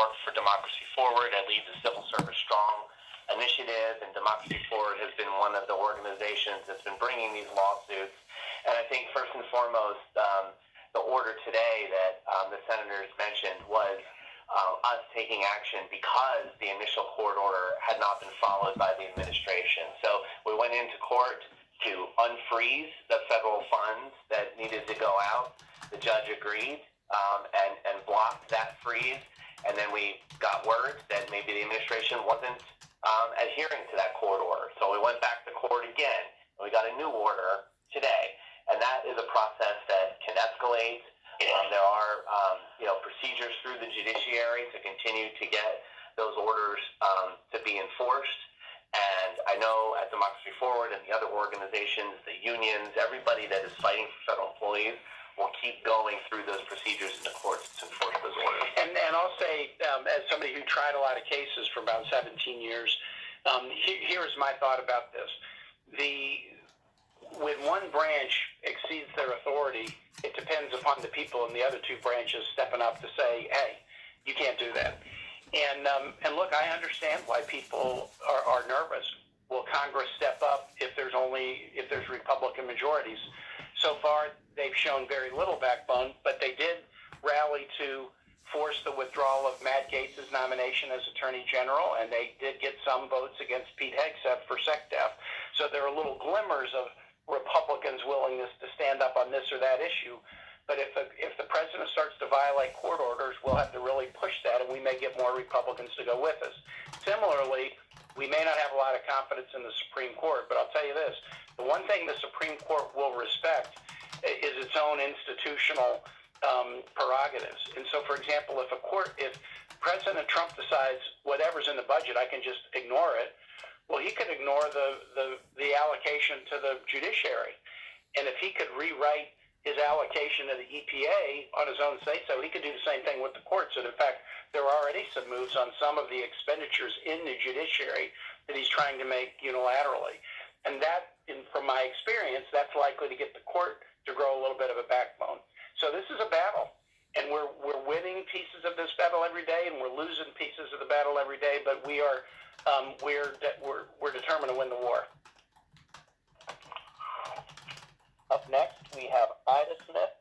work for Democracy Forward. I lead the Civil Service Strong initiative, and Democracy Forward has been one of the organizations that's been bringing these lawsuits. And I think first and foremost, the order today that the senators mentioned was us taking action because the initial court order had not been followed by the administration. So we went into court to unfreeze the federal funds that needed to go out. The judge agreed and blocked that freeze. And then we got word that maybe the administration wasn't adhering to that court order. So we went back to court again, and we got a new order today. And that is a process that can escalate. There are, procedures through the judiciary to continue to get those orders to be enforced. And I know at Democracy Forward and the other organizations, the unions, everybody that is fighting for federal employees will keep going through those procedures in the courts to enforce those orders. And I'll say, as somebody who tried a lot of cases for about 17 years, here's my thought about this. When one branch exceeds their authority, it depends upon the people in the other two branches stepping up to say, hey, you can't do that. And look, I understand why people are nervous. Will Congress step up if there's Republican majorities? So far, they've shown very little backbone, but they did rally to force the withdrawal of Matt Gaetz's nomination as Attorney General, and they did get some votes against Pete Hegseth for SecDef. So there are little glimmers of Republicans' willingness to stand up on this or that issue. But if the president starts to violate court orders, we'll have to really push that, and we may get more Republicans to go with us. Similarly, we may not have a lot of confidence in the Supreme Court, but I'll tell you this. The one thing the Supreme Court will respect is its own institutional prerogatives. And so, for example, if President Trump decides whatever's in the budget, I can just ignore it, well, he could ignore the allocation to the judiciary. And if he could rewrite his allocation to the EPA on his own say-so, he could do the same thing with the courts. And in fact, there are already some moves on some of the expenditures in the judiciary that he's trying to make unilaterally. And that, from my experience, that's likely to get the court to grow a little bit of a backbone. So this is a battle, and we're winning pieces of this battle every day, and we're losing pieces of the battle every day. But we're determined to win the war. Up next, we have Ida Smith